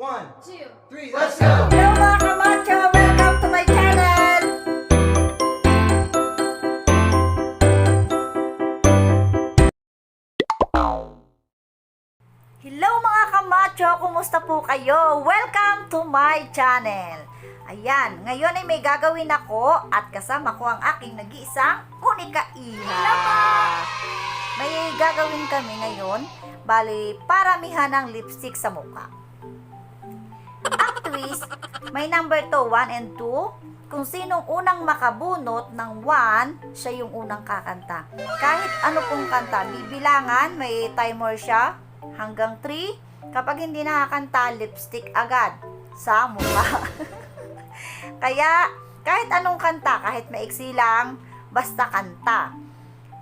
1, 2, 3, let's go! Hello mga kamacho! Welcome to my channel! Hello mga kamacho! Kumusta po kayo? Welcome to my channel! Ayan, ngayon ay may gagawin ako at kasama ko ang aking nag-iisang Unika Iha. May gagawin kami ngayon, bali paramihan ng lipstick sa mukha. Ang twist, may number to 1 and 2. Kung sinong unang makabunot ng 1, siya yung unang kakanta. Kahit ano pong kanta, bibilangan, may timer siya hanggang 3. Kapag hindi nakakanta, lipstick agad sa mukha. Kaya, kahit anong kanta, kahit maiksi lang, basta kanta.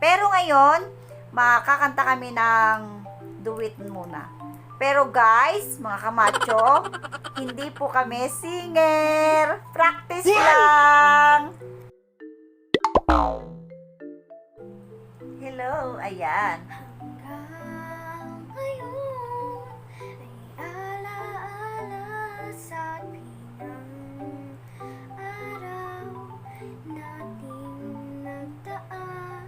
Pero ngayon, makakanta kami ng duet muna. Pero guys, mga kamacho, hindi po kami singer. Practice lang. Hello, ayan. hanggang ngayon ay alaala sa pinang araw nating nagdaan.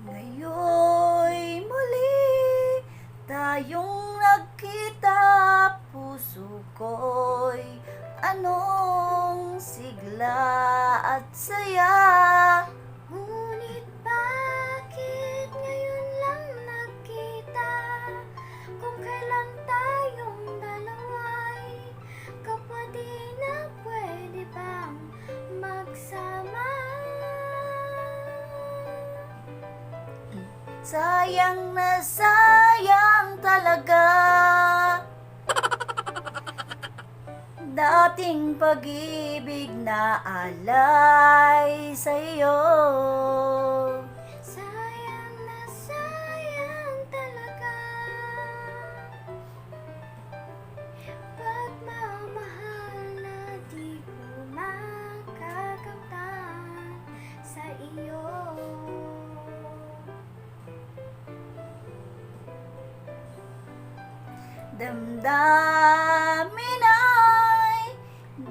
Ngayoy muli tayong nagkita, puso ko'y anong sigla at saya. Ngunit bakit ngayon lang nagkita? Kung kailan tayong dalawa'y kapatid na pwede bang magsama? Sayang na sayang talaga dating pag-ibig na alay sa'yo. Sayang na sayang talaga pagmamahal na di ko makakamtan sa iyo. Damdamin ay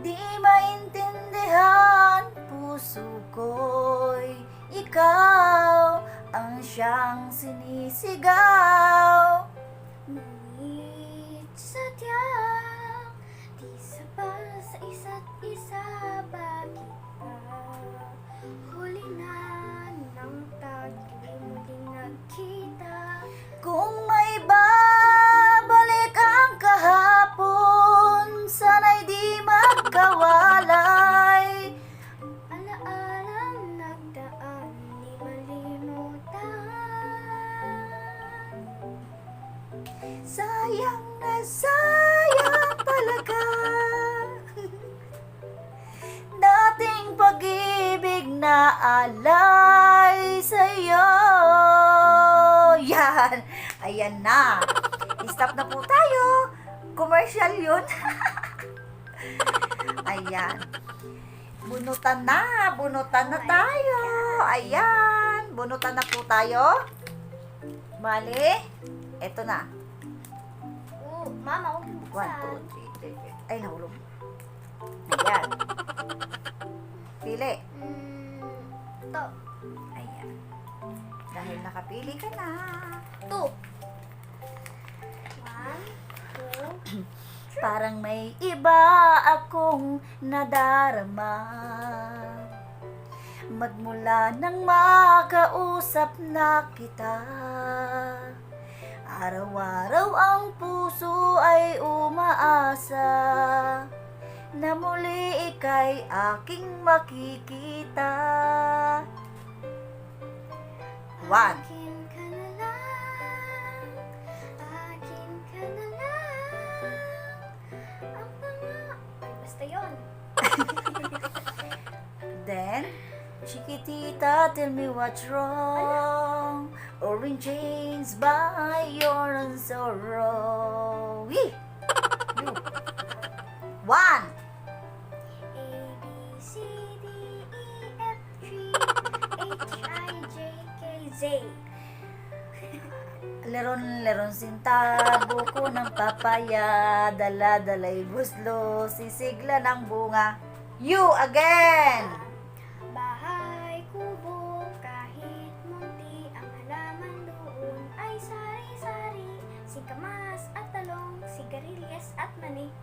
di maintindihan, puso ko'y ikaw ang siyang sinisigaw. Ngunit sadyang di sapat sa isa't isa. Bakit ba huli na ng taglay muling nagkita? Kung may babalik ang kahapon, sana'y di magkawalay. Alaalang nagdaan di malimutan. Sayang na sayang talaga dating pag-ibig na alay sa'yo. Yan, ayan na. Stop na po tayo. Commercial yun. Ayan. Bunutan na tayo. Ayan, bunutan na po tayo. Bali, eto na. Oh, mama, huwag yung 1, buksan. 2, 3, 4. Ay, nahulog. Ayan. Pili. Ito. Ayan. Dahil nakapili ka na. 2. 1, 2. Parang may iba akong nadarama. Magmula nang makausap na kita, araw-araw ang puso ay umaasa na muli ika'y aking makikita. 1. Akin ka na lang. Akin ka na lang. Ang mga... Ay, basta yun. Then, Chiquitita, tell me what's wrong. Orange chains by your own sorrow. Wee! 1. A, B, C, D, E, F, G, H, I, J, K, Z. Leron-leron sinta, buko ng papaya, dala-dalay buslo, sisigla ng bunga. You again! Bahay, kubo, kahit munti ang halaman doon ay sari-sari, singkamas at talong, sigarilyas at mani.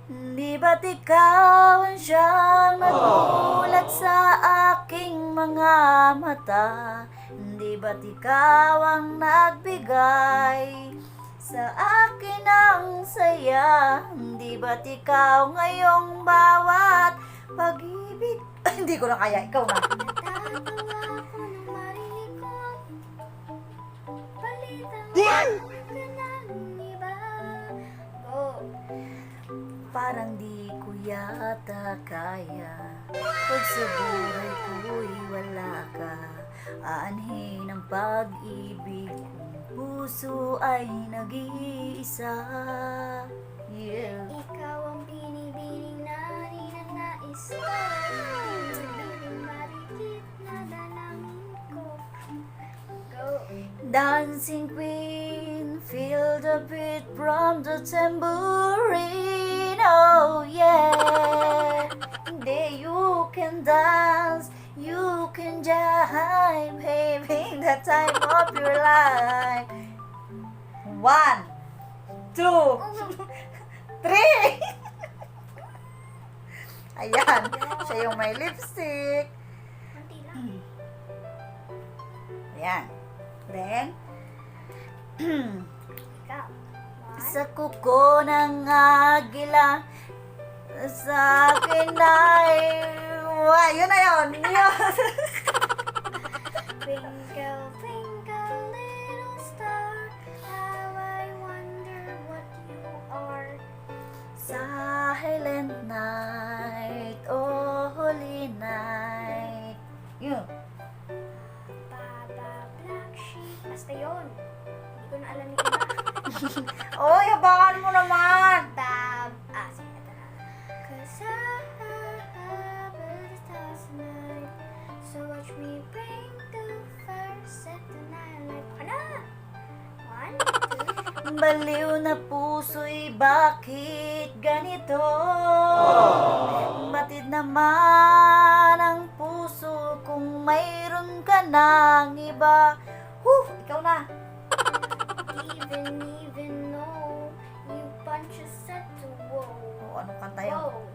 Di ba't ikaw ang siyang nagulat sa aking mga mata? Di ba't ikaw ang nagbigay sa akin ng saya? Di ba't ikaw ngayong bawat pag-ibig? Hindi ko na kaya, ikaw na. Natatawa ako nung marinig ko balitang ka na ng iba. Go! Parang di ko yata kaya pag sa buhay ko'y wala ka. Aanhin ang pag-ibig kung puso ay nag-iisa. Yeah. Ikaw ang binibining na ninanais ko. Binibining marikit na dalangin ko. Go! Dancing queen, feel the beat from the tambourine. Oh yeah. Hindi, you can dance, you can jive, having the time of your life. 1, 2, 3. Ayan, siya yung may lipstick. Kunti lang. Ayan. Then, Ikaw. sa kuko ng agila, sa akin ay, yun na yun. Twinkle, twinkle, little star, how I wonder what you are. Silent night, oh holy night. Yun. Baba, black sheep. Basta yun. Hindi ko na alam yung iba. Oy, habakan mo naman. Sige, ito na. 'Cause I have the stars tonight, so watch me bring the fire, set the night light. Baka na! 1, 2, Baliw na puso'y bakit ganito? Batid naman ang puso kung mayroon ka ng iba. Ikaw na. even though you punch a set to whoa. Anong kanta yun? Whoa.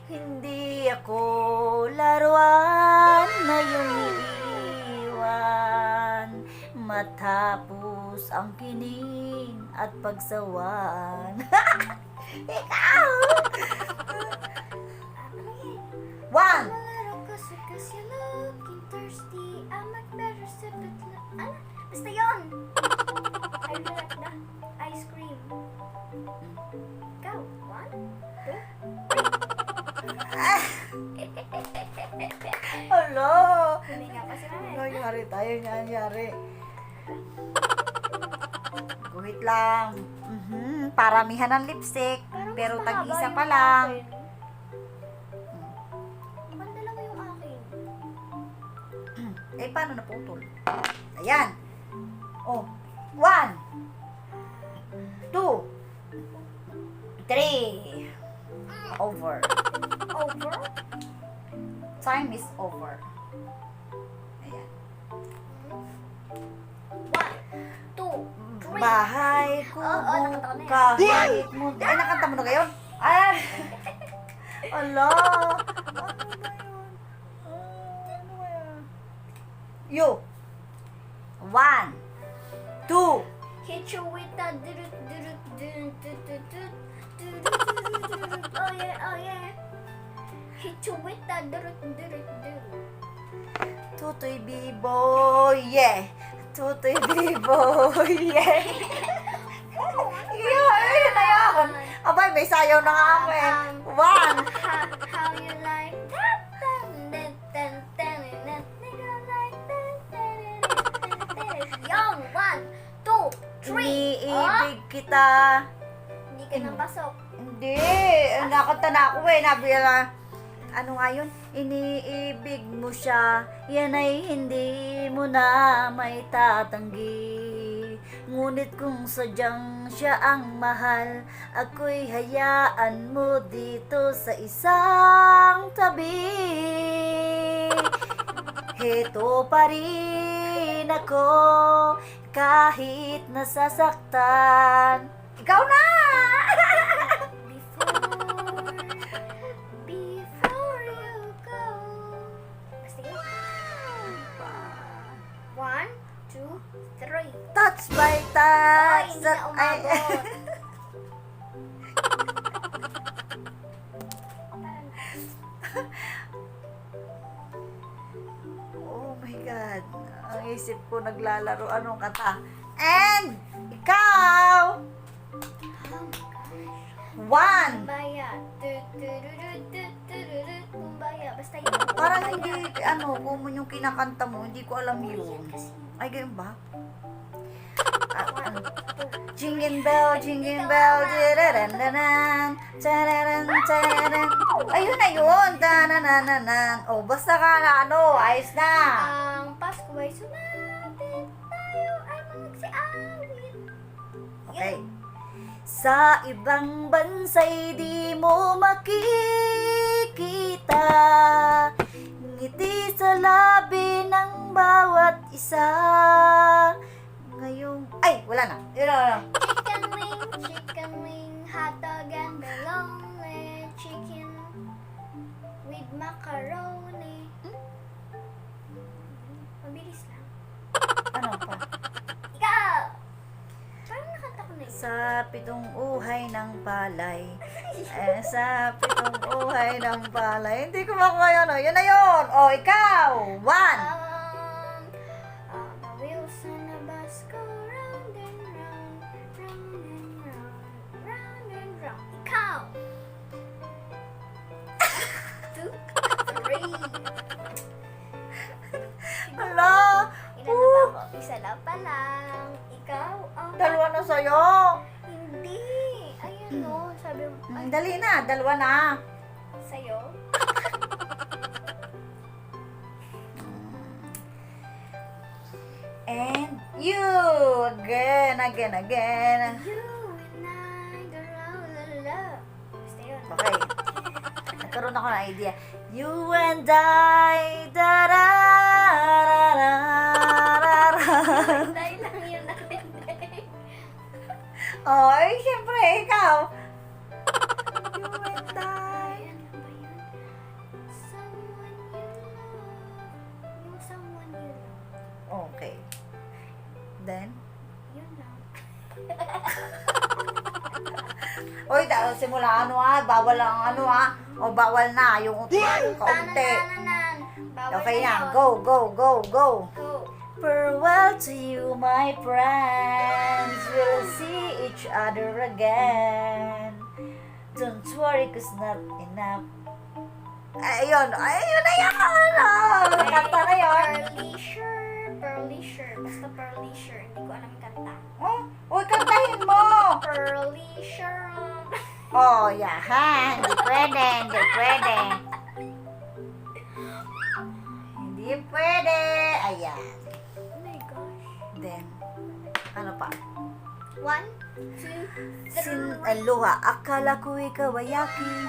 Hindi ako laruan na iyong iiwan matapos ang kining at pagsawan. Ikaw! Ano yan? 1, I'm a little closer 'cause you're looking thirsty. I might better sip it. Ano? Basta yun! I like the ice cream. Go! 1, 2, 3. Hello! Huminga pa si Mami. Nangyari tayo, nangyari. Guhit lang. Paramihan ng lipstick. Parang Pero mas mahaba tag-isa yung pa lang. akin. Maganda lang yung akin. Eh, paano naputol? Ayan. Oh. 1, 2, 3. Over. Over? Time is over. Ayan. 1, 2, 3. Bahay, kubo, nakanta ko na yan. kahit munti. Ay, nakanta mo na ngayon? Ay! Ala! Ano ba yun? Ano ba yan? You. 1, 2. Hit you with that durut durut dun dun dun dun durut. Oh yeah, oh yeah. Hit you with that durut durut dun. Tutoy B-boy, yeah. Tutoy B-boy, yeah. Yun na yan. Abay, may sayaw na nga ako eh. 1. How you like that? Dun, dun, dun, dun, dun, dun, like that, dun, dun, dun, dun. Young, 1, 2, 3. Iniibig kita. Hindi ka napasok. Hindi. Nakanta na ako eh. Nabila. Ano nga yun? Iniibig mo siya. Yan ay hindi mo na may tatanggi. Ngunit kung sadyang siya ang mahal, ako'y hayaan mo dito sa isang tabi. Heto pa rin ako, kahit nasasaktan. Ikaw na! Before you go. Basta yun. 1, 2, 3. Touch by Ay, touch. hindi na umabot. Oh my God. Ang isip ko naglalaro. Anong kanta? And, ikaw! Oh my gosh. 1. Kumbaya. Kumbaya. Basta yun. Parang Kumbaya. hindi, common yung kinakanta mo. Hindi ko alam yun. Ay, ganyan ba? Jingle bell, didaranan, tararan, tararan. Ayun na yun, dananananan. Oh, basta ka na, ayos na. Ang Pasko ay sumapit, tayo ay magsiawit. Okay. Sa ibang bansa'y di mo makikita ngiti sa labi ng bawat isa. Ngayong... Ay, wala na. Yun na. Chicken wing, hot dog and bologna, chicken with macaroni. Mabilis lang. Ano pa? Ikaw! Parang nakanta ko na yun. Sa pitong uhay ng palay. Sa pitong uhay ng palay. Hindi ko makuha yun. Oh. Yun na yun. Oh, ikaw. 1. The wheels on a bus go round and round, round and round, round and round. Ikaw! 2, 3. Hala. Ilan na ba ako? Isa na pa lang. Ikaw? Dalawa na sa'yo. Hindi. Ayun o. Sabi mo, ay, Dali na. Dalawa na. sa'yo? And you. Again. You and I, the la. Basta yun. Okay. Nagkaroon ako ng idea. You and I, da-ra-ra-ra-ra. Dahil lang yun natin. Oh, ay, syempre, ikaw. You and I. Ay, ano ba yun? Someone you love. Yung someone you love. Okay. Then? Yun lang. Oy, simula bawal ang o bawal na yung kaunti. Tanananan. Bawal Okay na na, yun. go. Go. Farewell to you, my friends. We'll see each other again. Don't worry, 'cause not enough. Ayun na yun. Kanta na yun. Pearly Basta Pearly Shirt. Hindi ko alam kanta. Oh, uy, kantahin mo. Pearly Shirt. Oh, yahan. Hindi pwede. Hindi pwede. Ayan. Oh my gosh. Then, ano pa? 1, 2, 3. Aloha, akala ko ikaw ay akin.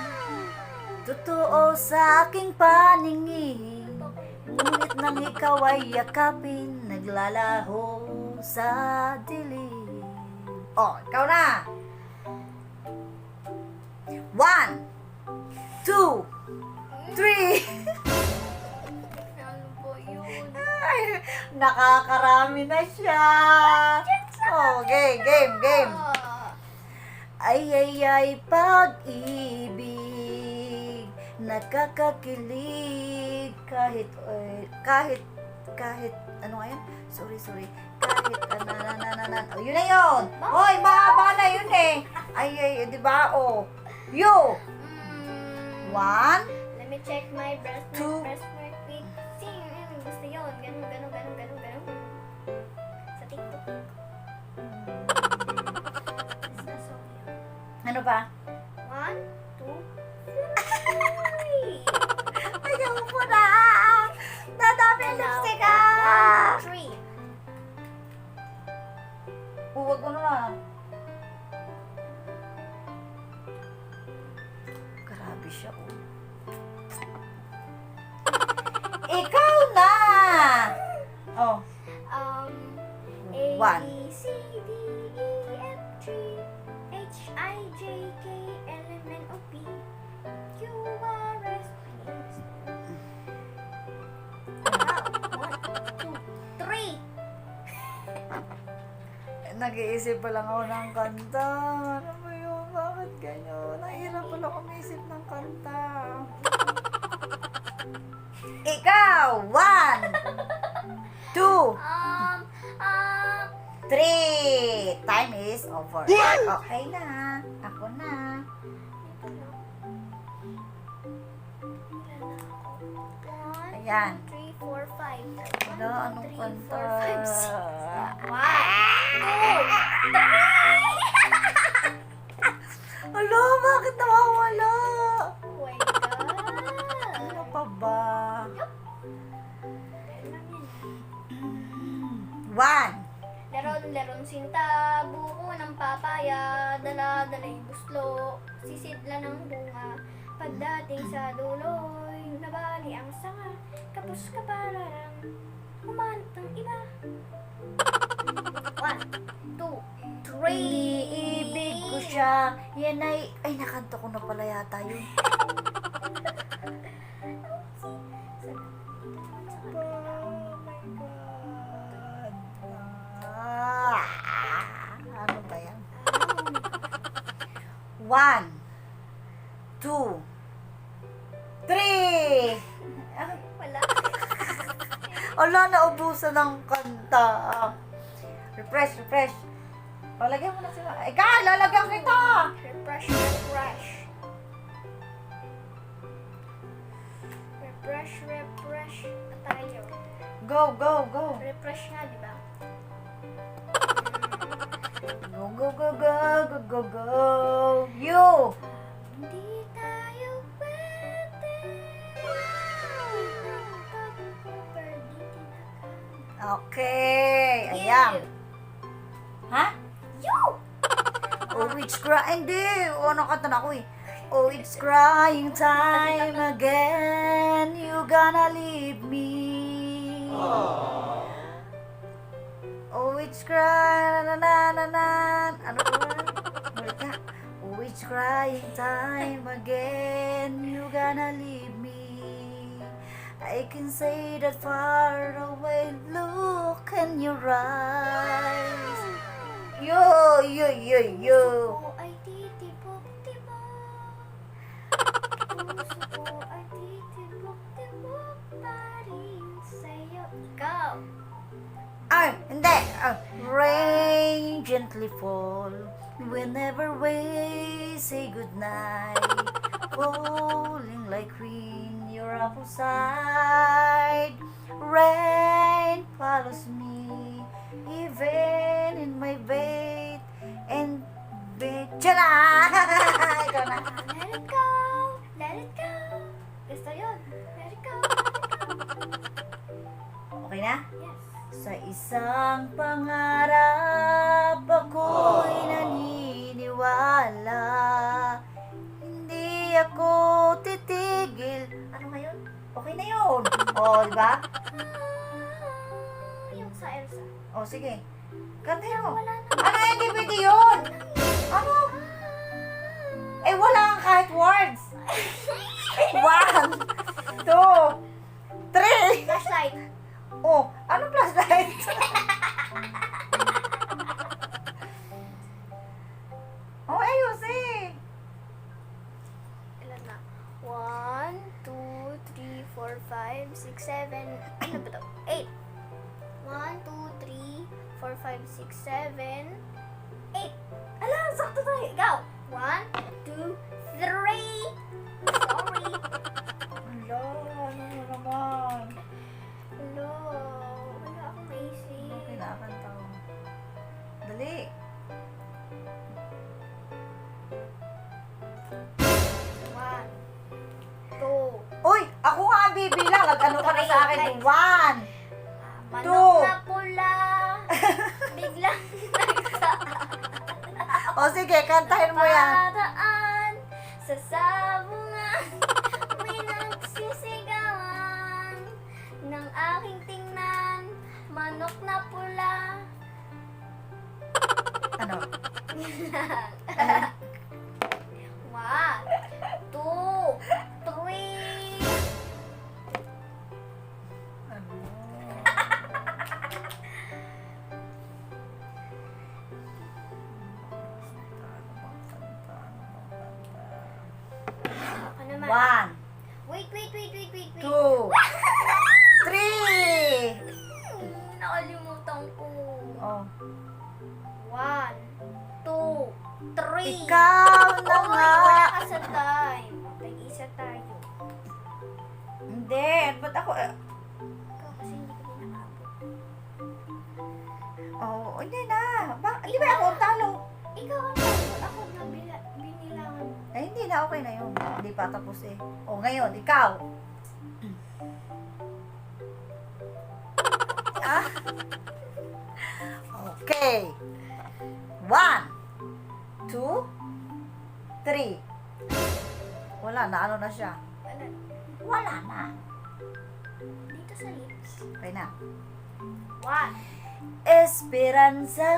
Totoo sa aking paningin. Ngunit nang ikaw ay yakapin, naglalaho sa dilim. Oh, ikaw na. 1, 2, 3. Ano po yun? Ay, nakakarami na siya. Oh, game. Ay, pag-ibig, nakakakilig, kahit, ano nga yun? Sorry, kahit, oh, yun na yun. Hoy, mahaba na yun eh. Ay, di ba, oh. You. 1, Let me check my breast Two. milk. Wait. Basta yun. Ganun. Sa TikTok. Basta so yun. ano pa? 1, 2, 3. Ayaw mo na. Dadami ang lipstick ah. 1, 2, 3. wag mo na. Grabe siya, oh. Ikaw na! Oh, A, One. B, C, D, E, F, G, H, I, J, K, L, M, N, O, P, Q, R, S. One, two, three. nag-iisip pa lang ako ng kanta. Ano ba yun? Bakit ganyan? Nahihirap pala ako umisip ng kanta. Ikaw! 1, 2, 3. Time is over. Okay na. Ako na. Ayan. 3, 4, 5. Wala, anong kanta? 1, 2, 3. Alo, bakit nawawala? Oh my God. Ano pa ba? 1. Laron-laron sinta, buko ng papaya, dala-dala'y buslo, sisidla ng bunga. Pagdating sa duloy, nabali ang sanga, kapos kapararang, humanap ng iba. 1, 2, 3. Iniibig ko siya. Yan ay nakanta ko na pala yata yun. Oh my God. Ano ba yan? 1, 2, 3. Wala. Ala, naubusan ng kanta. Refresh. O, lagyan mo na sila. Ikaw, lalagyan kita! Refresh. Refresh na tayo. Go. Refresh nga, di ba? Go. You! Hindi tayo pwede. Okay. Ayan. Ha? You! Oh, it's crying. Hindi. Oh, nakanta na ako eh. Oh, it's crying time again. You gonna leave me. Oh, it's crying. Ano ba? Ulit nga. Oh, it's crying time again. You gonna leave me. I can say that far away look in your eyes. Yo. Puso ko ay titibok-tibok. Puso ko ay titibok-tibok pa rin sa'yo. Ikaw. Ay, hindi. Rain gently fall whenever we say goodnight. Falling like rain, your apple side. Rain follows me, even in my bed and bed. Tiyana! Ikaw na. Let it go. Gusto yun. Let it go. Okay na? Yes. Sa isang pangarap ako'y naniniwala. Hindi ako titigil. Ano ngayon? Okay na yun. O, diba? Yung sa Elsa. O, sige. Kantahin mo. Wala na. Ano, hindi pwede yun? Ano? Eh, wala kang kahit words. 1, 2, 3. Flashlight. Oh, ano flashlight? Oh, ayusin. Ilan na? 1, 2, 3, 4, 5, 6, 7. Ano ba ito? 8. 1, 2, 3, 4, 5, 6, 7, 8. Ala, sakto tayo. Ikaw. 1, 2, 3. Sorry. Hello, ano mo naman? Hello. Wala akong maisip. Kinakanta ko. Dali. 1, 2. Uy, ako nga ang bibilang. Nag-ano ka na sa akin? 1. Manok na pula. Biglang nagsa sige, kantahin mo yan. Napadaan sa sabungan, may nagsisigawan ng aking tingnan, manok na pula. Ano? 1, 2, 3. Ano? Ako naman. 1, Wait. 2, 3. Nakalimutan ko. Oh. 1, 2, 3. Ikaw na Oy, nga. wala ka sa time. Tag-isa tayo. Hindi, ba't ako? Ikaw kasi hindi ka pinakabot. Oh, hindi na. Hindi ba ako talo? Ikaw ang nabot. Ako na binilangan. Eh, hindi na. Okay na yun. Hindi pa tapos eh. Oh, ngayon, ikaw. Ah? Okay. 1, 2, 3. Wala na. Ano na siya? Wala. Wala na. Dito sa lips. Okay na. 1. Esperanza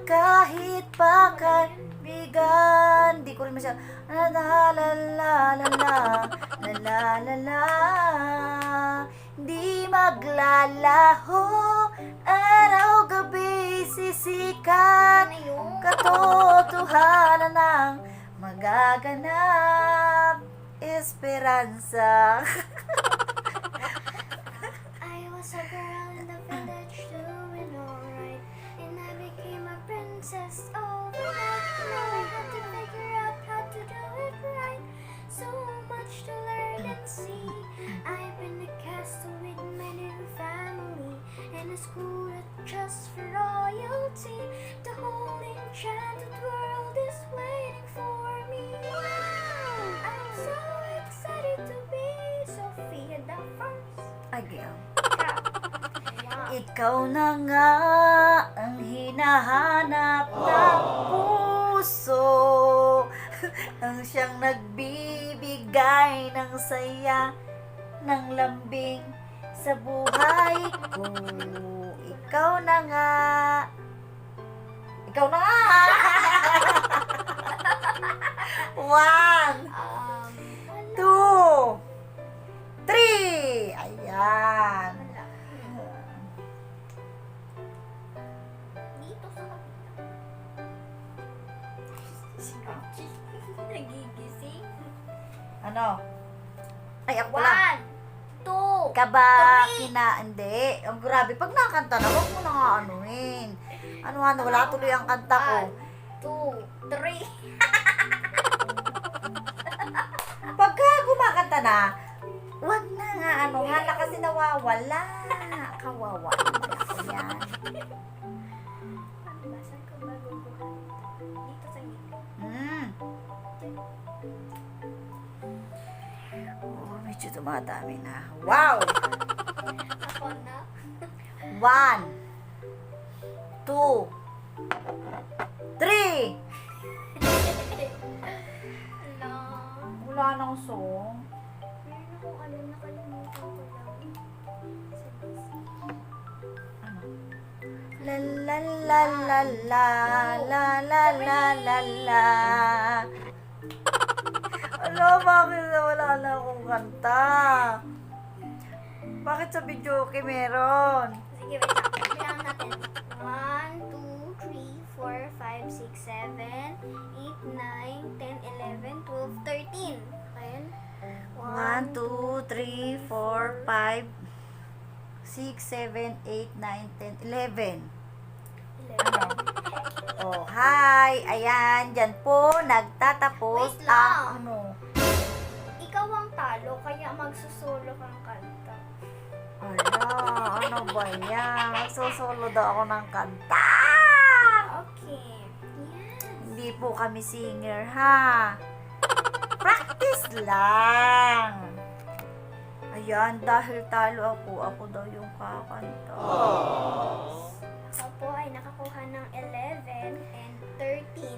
kahit pa kaibigan. Di ko rin masyado. La la la la la la la la la. Di maglalaho araw gabi sisikat. Ano yun? Katotohanan ng magaganap. Esperanza. I was a girl in the village doing alright, and I became a princess overnight. Now I had to figure out how to do it right. So much to learn and see. I've been a castle with my new family, and a school just for royalty. The whole enchanted world is waiting for me. Wow! I'm so excited to be Sophia the First. Again. Wow. Ikaw na nga ang hinahanap ng puso. Ang siyang nagbibigay ng saya, ng lambing sa buhay ko. Ikaw na nga. Ikaw na nga. 1, Wala. 2, 3. Ayan. Wala. Dito sa kapita. Nagigising. Ano? Ay, ako lang. 1, 2, Kaba, Three. hindi. Ang grabe, pag nakanta na, huwag mo na nga anuhin. Ano, wala tuloy ang kanta ko. 1, 2, 3. Pagka gumakanta na, wag na nga ano, hala kasi nawawala. Kawawa. Ayan. Saan ka ba guguhan? Dito sa ngipin. Oh, medyo tumatami na. Wow! Ako na. 1, 2, 3. Hello. Wala nang song. Meron akong nakalimutan ko lang. Ano? La la la la la la la la la la. Ano, bakit wala na akong kanta? Bakit sa video okay meron? Sige, wait lang. Bilang natin. 1, 2, 3, 4, 5, 6, 7, 8, 9, 10, 11, 12, 13. Ayan. 1, 2, 3, 4, 5, 6, 7, 8, 9, 10, 11. 11. Oh, hi! Ayan, dyan po nagtatapos Wait lang. ang ano. Ikaw ang talo, kaya magsusolo kang kanta. Ala, ano ba yan? Magsusolo daw ako ng kanta. Okay. Yes. Hindi po kami singer, ha? Practice lang. Ayan, dahil talo ako daw yung kakanta. Ako po ay nakakuha ng 11 and 13.